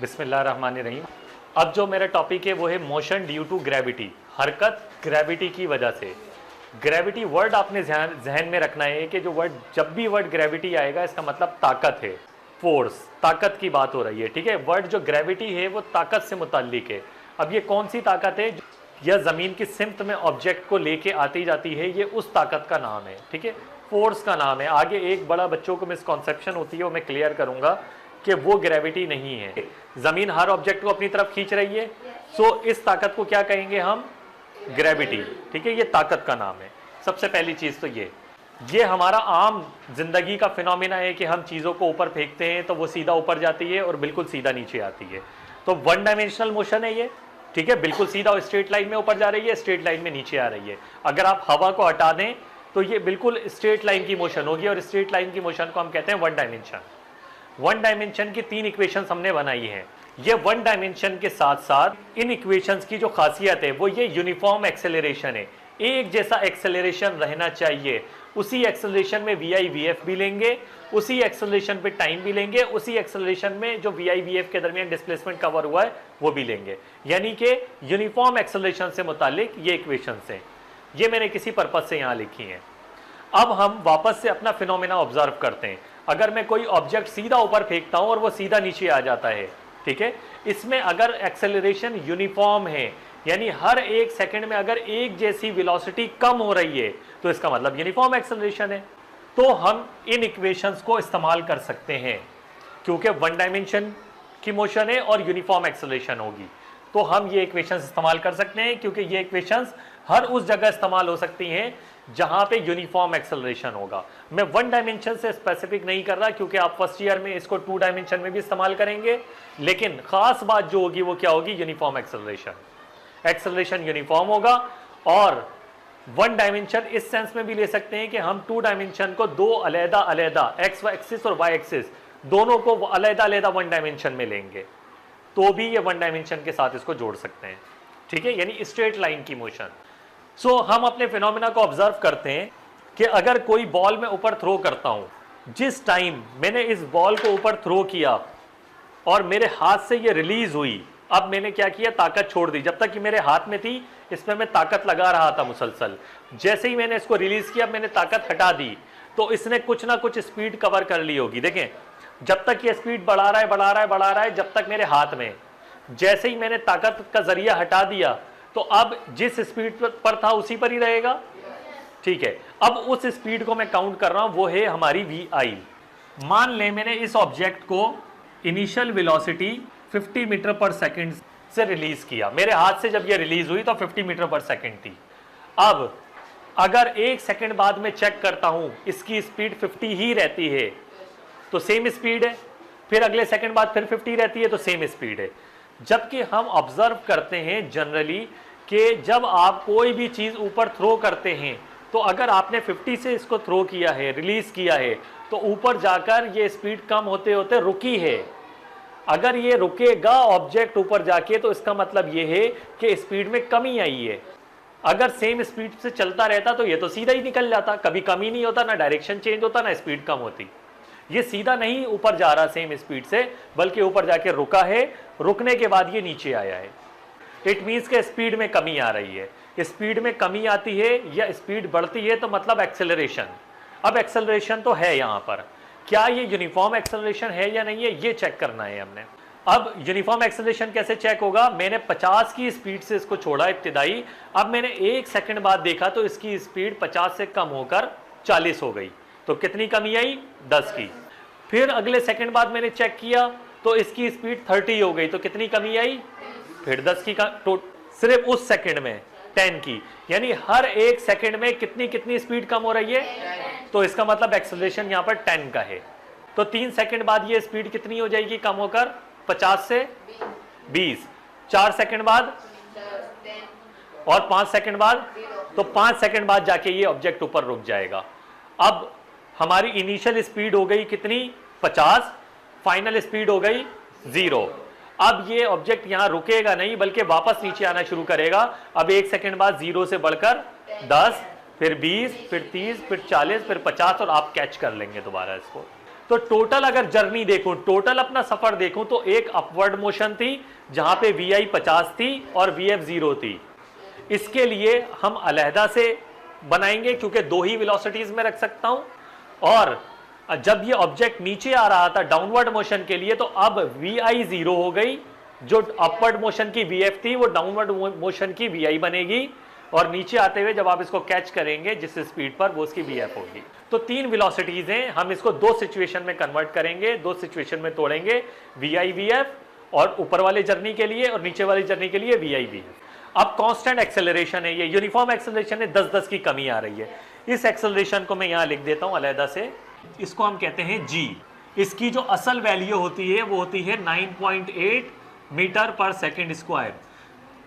बिस्मिल्लाहिर्रहमानिर्रहीम। अब जो मेरा टॉपिक है वो है मोशन ड्यू टू ग्रेविटी, हरकत ग्रेविटी की वजह से। ग्रेविटी वर्ड आपने जहन में रखना है कि जो वर्ड, जब भी वर्ड ग्रेविटी आएगा इसका मतलब ताकत है, फोर्स, ताकत की बात हो रही है। ठीक है, वर्ड जो ग्रेविटी है वो ताकत से मुताल्लिक है। अब ये कौन सी ताकत है? यह ज़मीन की सिमत में ऑब्जेक्ट को लेके आती जाती है, ये उस ताकत का नाम है। ठीक है, फोर्स का नाम है। आगे एक बड़ा बच्चों को मिसकॉन्सेप्शन होती है वो मैं क्लियर करूंगा कि वो ग्रेविटी नहीं है। ज़मीन हर ऑब्जेक्ट को अपनी तरफ खींच रही है, सो इस ताकत को क्या कहेंगे हम? ग्रेविटी। ठीक है, ये ताकत का नाम है। सबसे पहली चीज़ तो ये हमारा आम जिंदगी का फिनोमिना है कि हम चीज़ों को ऊपर फेंकते हैं तो वो सीधा ऊपर जाती है और बिल्कुल सीधा नीचे आती है। तो वन डायमेंशनल मोशन है ये। ठीक है, बिल्कुल सीधा और स्ट्रेट लाइन में ऊपर जा रही है, स्ट्रेट लाइन में नीचे आ रही है। अगर आप हवा को हटा दें तो ये बिल्कुल स्ट्रेट लाइन की मोशन होगी और स्ट्रेट लाइन की मोशन को हम कहते हैं वन डायमेंशन। वन डायमेंशन की 3 इक्वेशंस हमने बनाई हैं। ये वन डायमेंशन के साथ साथ इन इक्वेशंस की जो खासियत है वो ये यूनिफॉर्म एक्सेलरेशन है। एक जैसा एक्सेलरेशन रहना चाहिए। उसी एक्सेलरेशन में वी आई वी एफ भी लेंगे, उसी एक्सेलरेशन पे टाइम भी लेंगे, उसी एक्सेलरेशन में जो वी आई वी एफ के दरमियान डिस्प्लेसमेंट कवर हुआ है वो भी लेंगे। यानी कि यूनिफॉर्म एक्सेलरेशन से मुतालिक ये इक्वेशंस हैं। ये मैंने किसी पर्पज से यहाँ लिखी हैं। अब हम वापस से अपना फिनोमेना ऑब्जर्व करते हैं। अगर मैं कोई ऑब्जेक्ट सीधा ऊपर फेंकता हूं और वो सीधा नीचे आ जाता है, ठीक है, इसमें अगर एक्सेलरेशन यूनिफॉर्म है, यानी हर एक सेकंड में अगर एक जैसी वेलोसिटी कम हो रही है तो इसका मतलब यूनिफॉर्म एक्सेलरेशन है। तो हम इन इक्वेशंस को इस्तेमाल कर सकते हैं क्योंकि वन डायमेंशन की मोशन है और यूनिफॉर्म एक्सेलरेशन होगी। तो हम ये इक्वेशंस इस्तेमाल कर सकते हैं क्योंकि ये इक्वेशंस हर उस जगह इस्तेमाल हो सकती हैं जहां पे यूनिफॉर्म एक्सेलरेशन होगा। मैं वन डायमेंशन से स्पेसिफिक नहीं कर रहा क्योंकि आप फर्स्ट ईयर में इसको 2 डायमेंशन में भी इस्तेमाल करेंगे, लेकिन खास बात जो होगी वो क्या होगी? Uniform acceleration. एक्सेलरेशन यूनिफॉर्म होगा। और वन डायमेंशन इस सेंस में भी ले सकते हैं कि हम 2 डायमेंशन को दो अलग अलग एक्स एक्सिस और वाई एक्सिस दोनों को अलग अलग वन डायमेंशन में लेंगे तो भी ये वन डायमेंशन के साथ इसको जोड़ सकते हैं। ठीक है, यानी स्ट्रेट लाइन की मोशन। सो हम अपने फिनोमेना को ऑब्जर्व करते हैं कि अगर कोई बॉल में ऊपर थ्रो करता हूं, जिस टाइम मैंने इस बॉल को ऊपर थ्रो किया और मेरे हाथ से ये रिलीज हुई, अब मैंने क्या किया? ताकत छोड़ दी। जब तक कि मेरे हाथ में थी इसमें मैं ताकत लगा रहा था मुसलसल। जैसे ही मैंने इसको रिलीज किया, मैंने ताकत हटा दी तो इसने कुछ ना कुछ स्पीड कवर कर ली होगी। देखें, जब तक ये स्पीड बढ़ा रहा है जब तक मेरे हाथ में, जैसे ही मैंने ताकत का जरिया हटा दिया तो अब जिस स्पीड पर था उसी पर ही रहेगा। ठीक है, अब उस स्पीड को मैं काउंट कर रहा हूं, वो है हमारी वी आई। मान लें मैंने इस ऑब्जेक्ट को इनिशियल वेलोसिटी 50 मीटर पर सेकंड से रिलीज किया। मेरे हाथ से जब ये रिलीज हुई तो 50 मीटर पर सेकंड थी। अब अगर 1 सेकंड बाद में चेक करता हूं इसकी स्पीड 50 ही रहती है तो सेम स्पीड है, फिर अगले सेकंड बाद फिर 50 रहती है तो सेम स्पीड है। जबकि हम ऑब्जर्व करते हैं जनरली कि जब आप कोई भी चीज़ ऊपर थ्रो करते हैं तो अगर आपने 50 से इसको थ्रो किया है, रिलीज किया है, तो ऊपर जाकर ये स्पीड कम होते होते रुकी है। अगर ये रुकेगा ऑब्जेक्ट ऊपर जाके तो इसका मतलब ये है कि स्पीड में कमी आई है। अगर सेम स्पीड से चलता रहता तो ये तो सीधा ही निकल जाता, कभी कमी नहीं होता, ना डायरेक्शन चेंज होता, ना स्पीड कम होती। ये सीधा नहीं ऊपर जा रहा सेम स्पीड से, बल्कि ऊपर जाके रुका है, रुकने के बाद ये नीचे आया है। इट मीन्स के स्पीड में कमी आ रही है। स्पीड में कमी आती है या स्पीड बढ़ती है तो मतलब एक्सेलरेशन। अब एक्सेलरेशन तो है यहाँ पर, क्या ये यूनिफॉर्म एक्सेलरेशन है या नहीं है ये चेक करना है हमने। अब यूनिफॉर्म एक्सेलरेशन कैसे चेक होगा? मैंने 50 की स्पीड से इसको छोड़ा इब्तिदाई, अब मैंने 1 सेकंड बाद देखा तो इसकी स्पीड 50 से कम होकर 40 हो गई, तो कितनी कमी आई? 10 की। फिर अगले सेकंड बाद मैंने चेक किया तो इसकी स्पीड 30 हो गई, तो कितनी कमी आई? फिर 10 की तो सिर्फ उस सेकंड में 10 की। यानी हर एक सेकंड में कितनी स्पीड कम हो रही है, तो इसका मतलब एक्सेलरेशन यहाँ पर 10 का है। तो 3 सेकंड बाद ये स्पीड कितनी हो जाएगी कम होकर? 50 से 20। 4 सेकंड बाद और 5 सेकंड बाद, तो 5 सेकंड बाद जाके ये ऑब्जेक्ट ऊपर रुक जाएगा। अब हमारी इनिशियल स्पीड हो गई कितनी? 50। फाइनल स्पीड हो गई 0। अब ये ऑब्जेक्ट यहां रुकेगा नहीं बल्कि वापस नीचे आना शुरू करेगा। अब 1 सेकंड बाद 0 से बढ़कर 10, फिर 20, फिर 30, फिर 40, फिर 50 और आप कैच कर लेंगे दोबारा इसको। तो टोटल अगर जर्नी देखूं, टोटल अपना सफर देखूं तो एक अपवर्ड मोशन थी जहां पे vi 50 थी और vf 0 थी। इसके लिए हम अलहदा से बनाएंगे क्योंकि दो ही वेलोसिटीज में रख सकता हूं। और जब ये ऑब्जेक्ट नीचे आ रहा था डाउनवर्ड मोशन के लिए, तो अब vi 0 हो गई, जो अपवर्ड मोशन की vf थी वो डाउनवर्ड मोशन की vi बनेगी, और नीचे आते हुए जब आप इसको कैच करेंगे जिस स्पीड पर, वो उसकी vf होगी। तो तीन वेलोसिटीज हैं, हम इसको दो सिचुएशन में कन्वर्ट करेंगे, दो सिचुएशन में तोड़ेंगे, vi vf और ऊपर वाले जर्नी के लिए और नीचे वाली जर्नी के लिए vi vf। अब कांस्टेंट एक्सेलरेशन है, ये यूनिफॉर्म एक्सेलरेशन है, 10-10 की कमी आ रही है। इस एक्सेलरेशन को मैं यहां लिख देता हूं अलहदा से, इसको हम कहते हैं g। इसकी जो असल वैल्यू होती है वो होती है 9.8 मीटर पर सेकेंड स्क्वायर,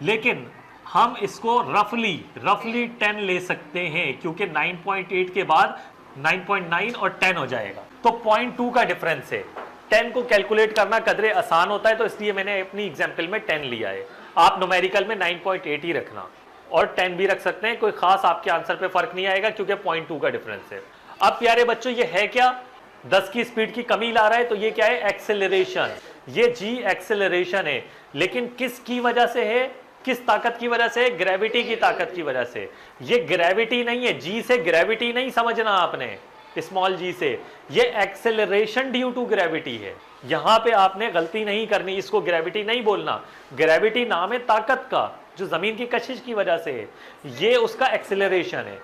लेकिन हम इसको रफली 10 ले सकते हैं क्योंकि 9.8 के बाद 9.9 और 10 हो जाएगा, तो 0.2 का डिफरेंस है। 10 को कैलकुलेट करना कदरे आसान होता है, तो इसलिए मैंने अपनी एग्जाम्पल में 10 लिया है। आप न्यूमेरिकल में 9.8 ही रखना और 10 भी रख सकते हैं, कोई खास आपके आंसर पे फर्क नहीं आएगा क्योंकि 0.2 का डिफरेंस है। अब प्यारे बच्चों ये है क्या, 10 की स्पीड की कमी ला रहा है, तो ये क्या है, एक्सेलरेशन। ये जी एक्सेलरेशन है, लेकिन किस की वजह से है, किस ताकत की वजह से, ग्रेविटी की ताकत की वजह से। ये ग्रेविटी नहीं है, जी से ग्रेविटी नहीं समझना आपने, स्मॉल जी से, ये एक्सेलरेशन ड्यू टू ग्रेविटी है। यहां पे आपने गलती नहीं करनी, इसको ग्रेविटी नहीं बोलना। ग्रेविटी नाम है ताकत का, जो जमीन की कशिश की वजह से है, ये उसका एक्सेलरेशन है।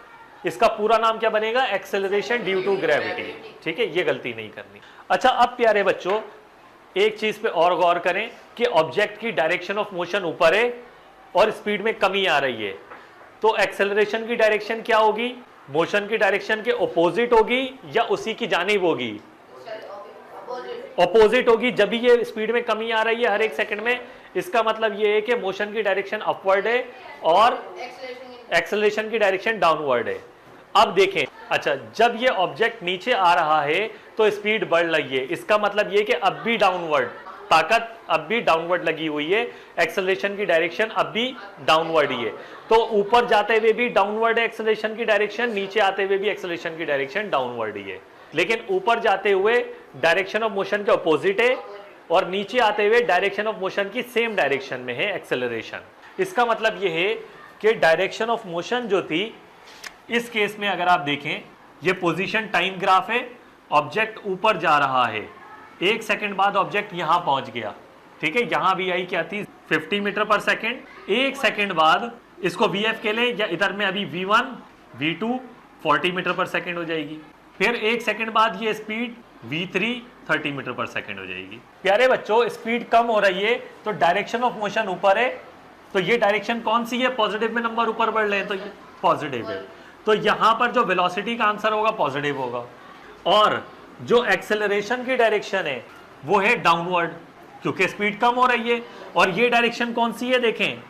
इसका पूरा नाम क्या बनेगा, एक्सेलरेशन ड्यू टू ग्रेविटी। ठीक है, ये गलती नहीं करनी। अच्छा, अब प्यारे बच्चों एक चीज पे और गौर करें कि ऑब्जेक्ट की डायरेक्शन ऑफ मोशन ऊपर है और स्पीड में कमी आ रही है, तो एक्सेलरेशन की डायरेक्शन क्या होगी, मोशन की डायरेक्शन के ऑपोजिट होगी या उसी की जानिब होगी, ऑपोजिट होगी। जब भी ये स्पीड में कमी आ रही है हर एक सेकंड में, इसका मतलब ये है कि मोशन की डायरेक्शन अपवर्ड है और एक्सेलरेशन की डायरेक्शन डाउनवर्ड है। अब देखें, अच्छा जब ये ऑब्जेक्ट नीचे आ रहा है तो स्पीड बढ़ रही है, इसका मतलब ये कि अब भी डाउनवर्ड, ताकत अब भी डाउनवर्ड लगी हुई है, एक्सेलरेशन की डायरेक्शन अब भी डाउनवर्ड ही है। तो ऊपर जाते हुए भी डाउनवर्ड है एक्सेलरेशन की डायरेक्शन, नीचे आते हुए भी एक्सेलरेशन की डायरेक्शन डाउनवर्ड ही है। लेकिन ऊपर जाते हुए डायरेक्शन ऑफ मोशन के अपोजिट है और नीचे आते हुए डायरेक्शन ऑफ मोशन की सेम डायरेक्शन में है एक्सेलरेशन। इसका मतलब ये है कि डायरेक्शन ऑफ मोशन जो थी, इस केस में अगर आप देखें, ये पोजीशन टाइम ग्राफ है, ऑब्जेक्ट ऊपर जा रहा है, एक सेकंड बाद ऑब्जेक्ट यहां पहुंच गया, ठीक है, यहां भी आई क्या थी 50 मीटर पर सेकंड। एक सेकंड बाद इसको vf के लिए, या इधर में अभी v1 v2 40 मीटर पर सेकंड हो जाएगी, फिर एक सेकंड बाद ये स्पीड v3 30 मीटर पर सेकंड हो जाएगी। प्यारे बच्चों स्पीड कम हो रही है तो डायरेक्शन ऑफ मोशन ऊपर है, तो ये डायरेक्शन कौन सी है, पॉजिटिव में नंबर ऊपर बढ़ रहे हैं तो ये पॉजिटिव है, तो यहां पर जो वेलोसिटी का आंसर होगा पॉजिटिव होगा। और जो एक्सेलरेशन की डायरेक्शन है वो है डाउनवर्ड, क्योंकि स्पीड कम हो रही है, और ये डायरेक्शन कौन सी है देखें,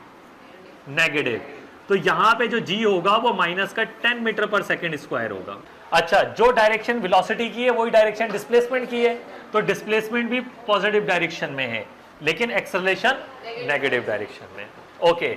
नेगेटिव, तो यहां पे जो जी होगा वो माइनस का 10 मीटर पर सेकंड स्क्वायर होगा। अच्छा, जो डायरेक्शन वेलोसिटी की है वही डायरेक्शन डिस्प्लेसमेंट की है, तो डिस्प्लेसमेंट भी पॉजिटिव डायरेक्शन में है, लेकिन एक्सेलरेशन नेगेटिव डायरेक्शन में। ओके,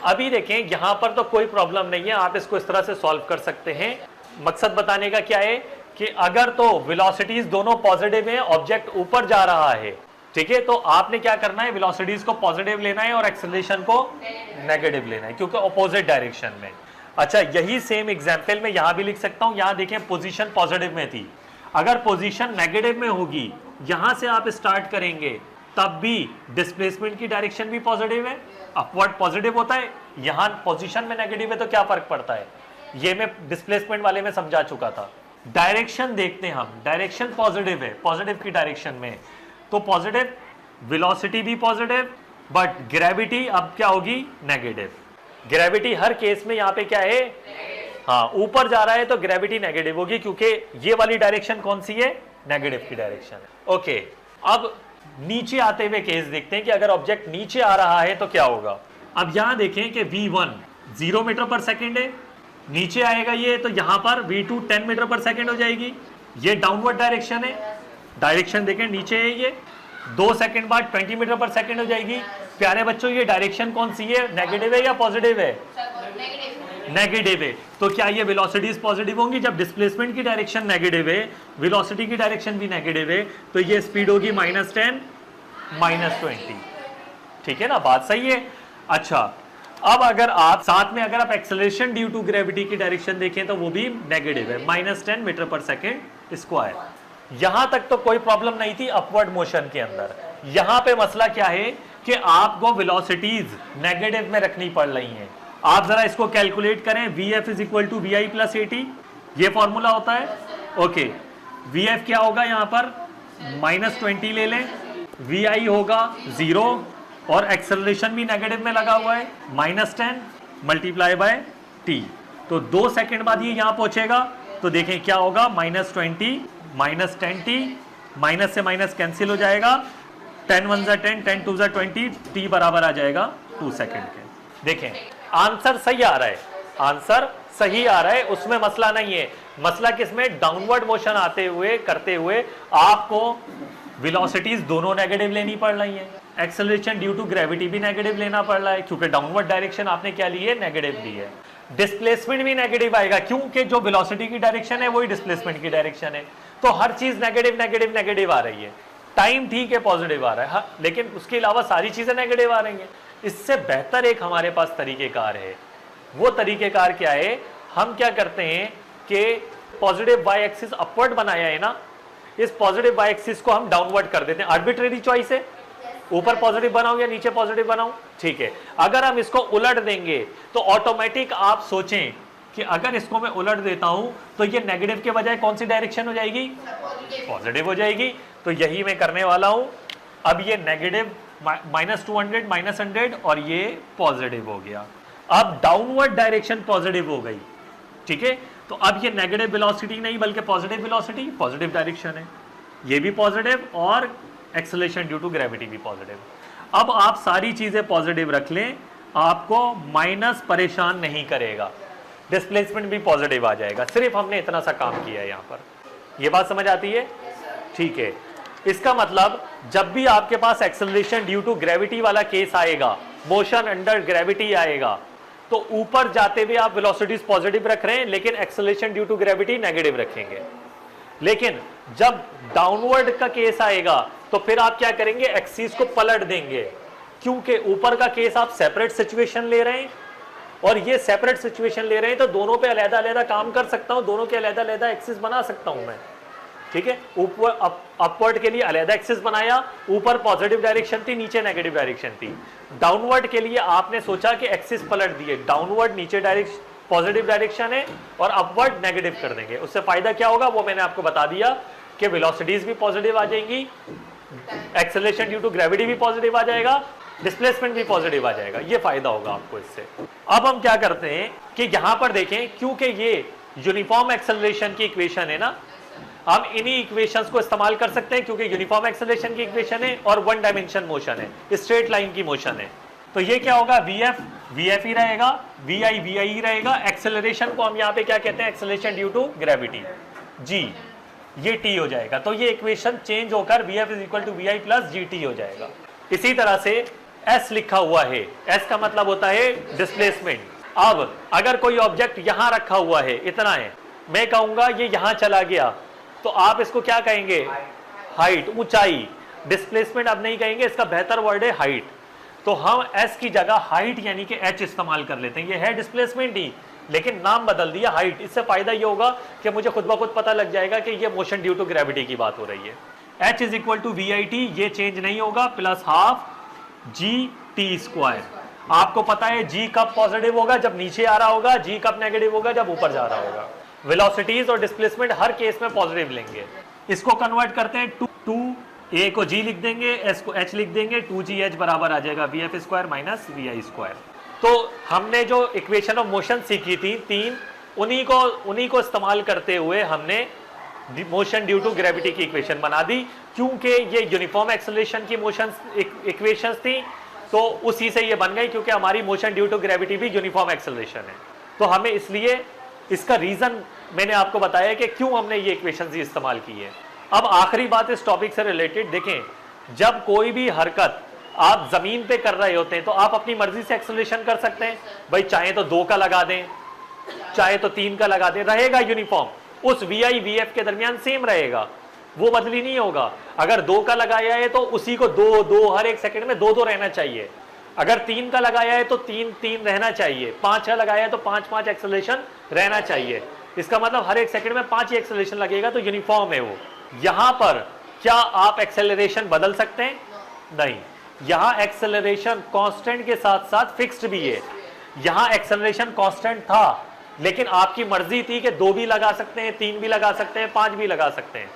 अभी देखें यहां पर तो कोई प्रॉब्लम नहीं है, आप इसको इस तरह से सॉल्व कर सकते हैं। मकसद बताने का क्या है कि अगर तो वेलोसिटीज दोनों पॉजिटिव हैं, ऑब्जेक्ट ऊपर जा रहा है, ठीक है, तो आपने क्या करना है, वेलोसिटीज को पॉजिटिव लेना है और एक्सेलरेशन को नेगेटिव लेना है, क्योंकि ऑपोजिट डायरेक्शन में। अच्छा, यही सेम एग्जांपल में यहां भी लिख सकता हूं। यहां देखें पोजीशन पॉजिटिव में थी, अगर पोजीशन नेगेटिव में होगी, यहां से आप स्टार्ट करेंगे, तब भी डिस्प्लेसमेंट की डायरेक्शन भी पॉजिटिव है, अपवर्ड पॉजिटिव होता है, यहां पोजीशन में नेगेटिव है तो क्या फर्क पड़ता है, ये मैं डिस्प्लेसमेंट वाले में समझा चुका था। डायरेक्शन देखते हैं हम, डायरेक्शन पॉजिटिव है, पॉजिटिव की डायरेक्शन में, तो पॉजिटिव, वेलोसिटी भी पॉजिटिव, बट ग्रेविटी अब क्या होगी, नेगेटिव। ग्रेविटी हर केस में यहाँ पे क्या है, हाँ ऊपर जा रहा है तो ग्रेविटी नेगेटिव होगी, क्योंकि ये वाली डायरेक्शन कौन सी है, नेगेटिव की डायरेक्शन है। ओके, अब नीचे आते हुए केस देखते हैं कि अगर ऑब्जेक्ट नीचे आ रहा है तो क्या होगा। अब यहां देखें कि v1 0 मीटर पर सेकंड है, नीचे आएगा ये, तो यहां पर v2 10 मीटर पर सेकंड हो जाएगी, ये डाउनवर्ड डायरेक्शन है, डायरेक्शन देखें नीचे है ये, 2 सेकंड बाद 20 मीटर पर सेकंड हो जाएगी। प्यारे बच्चों ये डायरेक्शन कौन सी है, नेगेटिव है या पॉजिटिव है, नेगेटिव है, तो क्या ये वेलोसिटीज पॉजिटिव होंगी? जब डिस्प्लेसमेंट की डायरेक्शन नेगेटिव है, वेलोसिटी की डायरेक्शन भी नेगेटिव है, तो ये स्पीड होगी -10 -20। ठीक है ना, बात सही है। अच्छा, अब अगर आप साथ में अगर आप एक्सेलरेशन ड्यू टू ग्रेविटी की डायरेक्शन देखें तो वो भी नेगेटिव है, -10 मीटर पर सेकेंड स्क्वायर। यहां तक तो कोई प्रॉब्लम नहीं थी अपवर्ड मोशन के अंदर। यहां पे मसला क्या है कि आपको वेलोसिटीज नेगेटिव में रखनी पड़ रही हैं। आप जरा इसको कैलकुलेट करें, VF is equal to VI plus AT, ये फॉर्मूला होता है। ओके, VF क्या होगा यहां पर? -20 ले लें, VI होगा 0 और एक्सेलरेशन भी नेगेटिव में लगा हुआ है, -10 मल्टीप्लाई बाय T। तो 2 सेकंड बाद ये यहां पहुंचेगा, तो देखें क्या होगा, -20 -10T, माइनस से माइनस कैंसिल हो जाएगा, 10 1 जा 10, 10 2 जा 20, T बराबर आ जाएगा 2 सेकंड के। देखें आंसर सही आ रहा है, आंसर सही आ रहा है, उसमें मसला नहीं है। मसला किसमें? डाउनवर्ड मोशन आते हुए करते हुए आपको वेलोसिटीज दोनों नेगेटिव लेनी पड़ रही है, एक्सेलरेशन ड्यू टू ग्रेविटी भी नेगेटिव लेना पड़ रहा है, क्योंकि डाउनवर्ड डायरेक्शन आपने क्या ली है? नेगेटिव ली है। डिस्प्लेसमेंट भी नेगेटिव आएगा, क्योंकि जो वेलोसिटी की डायरेक्शन है वही डिस्प्लेसमेंट की डायरेक्शन है, तो हर चीज नेगेटिव नेगेटिव नेगेटिव आ रही है। टाइम ठीक है पॉजिटिव आ रहा है, हाँ, लेकिन उसके अलावा सारी चीजें नेगेटिव आ रही हैं। इससे बेहतर एक हमारे पास तरीकेकार है। वो तरीकेकार क्या है? हम क्या करते हैं कि पॉजिटिव वाई एक्सिस अपवर्ड बनाया है ना, इस पॉजिटिव वाई एक्सिस को हम डाउनवर्ड कर देते हैं। आर्बिट्रेरी चॉइस है, ऊपर पॉजिटिव बनाऊं या नीचे पॉजिटिव बनाऊं, ठीक है। अगर हम इसको उलट देंगे तो ऑटोमेटिक आप सोचें कि अगर इसको मैं उलट देता हूं तो ये नेगेटिव के बजाय कौन सी डायरेक्शन हो जाएगी? पॉजिटिव हो जाएगी। तो यही मैं करने वाला हूं। अब ये नेगेटिव -200 -100 और ये पॉजिटिव हो गया। अब डाउनवर्ड डायरेक्शन पॉजिटिव हो गई, ठीक है। तो अब ये नेगेटिव वेलोसिटी नहीं बल्कि पॉजिटिव वेलोसिटी, पॉजिटिव डायरेक्शन है, ये भी पॉजिटिव और एक्सेलरेशन ड्यू टू ग्रेविटी भी पॉजिटिव। अब आप सारी चीजें पॉजिटिव रख लें, आपको माइनस परेशान नहीं करेगा, डिस्प्लेसमेंट भी पॉजिटिव आ जाएगा। सिर्फ हमने इतना सा काम किया है यहां पर। ये बात समझ आती है? ठीक है। इसका मतलब जब भी आपके पास एक्सेलरेशन ड्यू टू ग्रेविटी वाला केस आएगा, मोशन अंडर ग्रेविटी आएगा, तो ऊपर जाते हुए आप वेलोसिटीज पॉजिटिव रख रहे हैं लेकिन acceleration due to gravity negative रखेंगे। लेकिन जब डाउनवर्ड का केस आएगा तो फिर आप क्या करेंगे? एक्सिस को पलट देंगे, क्योंकि ऊपर का केस आप सेपरेट सिचुएशन ले रहे हैं और ये सेपरेट सिचुएशन ले रहे हैं, तो दोनों पे अलग-अलग काम कर सकता हूं, दोनों के अलग-अलग एक्सिस बना सकता हूं मैं, ठीक है। ऊपर अपवर्ड के लिए अलग एक्सिस बनाया, ऊपर पॉजिटिव डायरेक्शन थी, नीचे नेगेटिव डायरेक्शन थी। डाउनवर्ड के लिए आपने सोचा कि एक्सिस पलट दिए, डाउनवर्ड नीचे डायरेक्शन पॉजिटिव डायरेक्शन है और अपवर्ड नेगेटिव कर देंगे। उससे फायदा क्या होगा वो मैंने आपको बता दिया कि वेलोसिटीज भी पॉजिटिव आ जाएंगी, एक्सेलरेशन ड्यू टू ग्रेविटी भी पॉजिटिव आ जाएगा, डिस्प्लेसमेंट भी पॉजिटिव आ जाएगा। ये फायदा होगा आपको इससे। अब हम क्या करते हैं कि यहां पर देखें, क्योंकि ये यूनिफॉर्म एक्सेलरेशन की इक्वेशन है ना, हम इन्हीं इक्वेशंस को इस्तेमाल कर सकते हैं, क्योंकि यूनिफॉर्म एक्सेलरेशन की इक्वेशन है और वन डायमेंशन मोशन है, स्ट्रेट लाइन की मोशन है। तो ये क्या होगा? VF ही रहेगा, VI ही रहेगा। एक्सेलरेशन को हम यहाँ पे क्या कहते हैं? Acceleration due to gravity, G, ये T हो जाएगा। तो ये इक्वेशन चेंज होकर VF is equal to VI plus GT हो जाएगा। इसी तरह से S लिखा हुआ है, S का मतलब होता है डिस्प्लेसमेंट। अब अगर कोई ऑब्जेक्ट यहां रखा हुआ है, इतना है, मैं कहूंगा ये यहां चला गया, तो आप इसको क्या कहेंगे? हाइट, ऊंचाई। डिस्प्लेसमेंट अब नहीं कहेंगे, इसका बेहतर वर्ड है हाइट। तो हम S की जगह हाइट यानी कि H इस्तेमाल कर लेते हैं। ये है डिस्प्लेसमेंट ही, लेकिन नाम बदल दिया हाइट। इससे फायदा ये होगा कि मुझे खुद ब खुद पता लग जाएगा कि ये मोशन ड्यू टू ग्रेविटी की बात हो रही है। H is equal to VIT, ये चेंज नहीं होगा, प्लस हाफ GT स्क्वायर। आपको पता है G कब पॉजिटिव होगा? जब नीचे आ रहा होगा, G कब नेगेटिव होगा? जब ऊपर जा रहा होगा। वेलोसिटीज और डिस्प्लेसमेंट हर केस में पॉजिटिव लेंगे। इसको कन्वर्ट करते हैं, 2 A को G लिख देंगे, S को H लिख देंगे, 2GH बराबर आ जाएगा VF square minus VI square. तो हमने जो इक्वेशन ऑफ मोशन सीखी थी 3, उन्हीं को इस्तेमाल करते हुए हमने मोशन ड्यू टू ग्रेविटी की इक्वेशन बना दी। क्योंकि ये यूनिफॉर्म एक्सेलरेशन की मोशन इक्वेशंस थी, तो उसी से ये बन गई, क्योंकि हमारी मोशन ड्यू टू ग्रेविटी भी यूनिफॉर्म एक्सेलरेशन है। तो हमें इसलिए इसका रीजन मैंने आपको बताया कि क्यों हमने ये इक्वेशंस इस्तेमाल की है। अब आखिरी बात इस टॉपिक से रिलेटेड, देखें, जब कोई भी हरकत आप जमीन पे कर रहे होते हैं तो आप अपनी मर्जी से एक्सेलरेशन कर सकते हैं। भाई चाहे तो 2 का लगा दें, चाहे तो 3 का लगा दे, रहेगा यूनिफॉर्म, उस VI VF के दरमियान सेम रहेगा, वो बदली नहीं होगा। अगर 2 का लगाया है तो उसी को 2 2 हर एक सेकंड में 2 2 रहना चाहिए। अगर 3 का लगाया है तो 3 3 रहना चाहिए। 5 का लगाया है तो 5 5 एक्सेलरेशन रहना चाहिए। इसका मतलब हर एक सेकंड में 5 ही एक्सेलरेशन लगेगा, तो यूनिफॉर्म है वो। यहां पर क्या आप एक्सेलरेशन बदल सकते हैं? नहीं। यहां एक्सेलरेशन कांस्टेंट के साथ साथ फिक्स्ड भी है। यहां एक्सेलरेशन कांस्टेंट था, लेकिन आपकी मर्जी थी कि 2 भी लगा सकते हैं, 3 भी लगा सकते हैं, 5 भी लगा सकते हैं।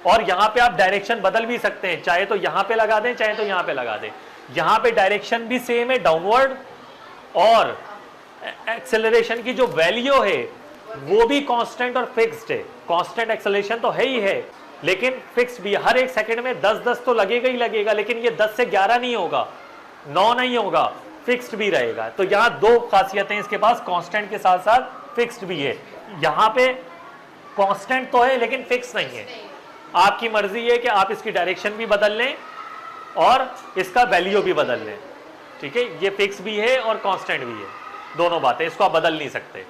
और यहां पे आप डायरेक्शन बदल भी सकते हैं, चाहे तो यहां पे लगा दें, चाहे तो यहां पे लगा दें। यहां पे डायरेक्शन भी सेम है, डाउनवर्ड, और एक्सेलरेशन की जो वैल्यू है वो भी कांस्टेंट और फिक्स्ड है। कांस्टेंट एक्सेलरेशन तो है ही है, लेकिन फिक्स्ड भी। हर एक सेकंड में 10-10 तो लगेगा ही लगेगा, लेकिन ये 10 से 11 नहीं होगा, 9 नहीं होगा, फिक्स्ड भी रहेगा। तो यहाँ 2 खासियतें इसके पास, कांस्टेंट के साथ साथ फिक्स्ड भी है। यहाँ पे कांस्टेंट तो है लेकिन फिक्स नहीं है। आपकी मर्जी है कि आप इसकी डायरेक्शन भी बदल लें और इसका वैल्यू भी बदल लें, ठीक है। ये फिक्स भी है और कांस्टेंट भी है, दोनों बातें, इसको आप बदल नहीं सकते।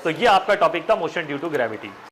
तो ये आपका टॉपिक था मोशन ड्यू टू ग्रेविटी।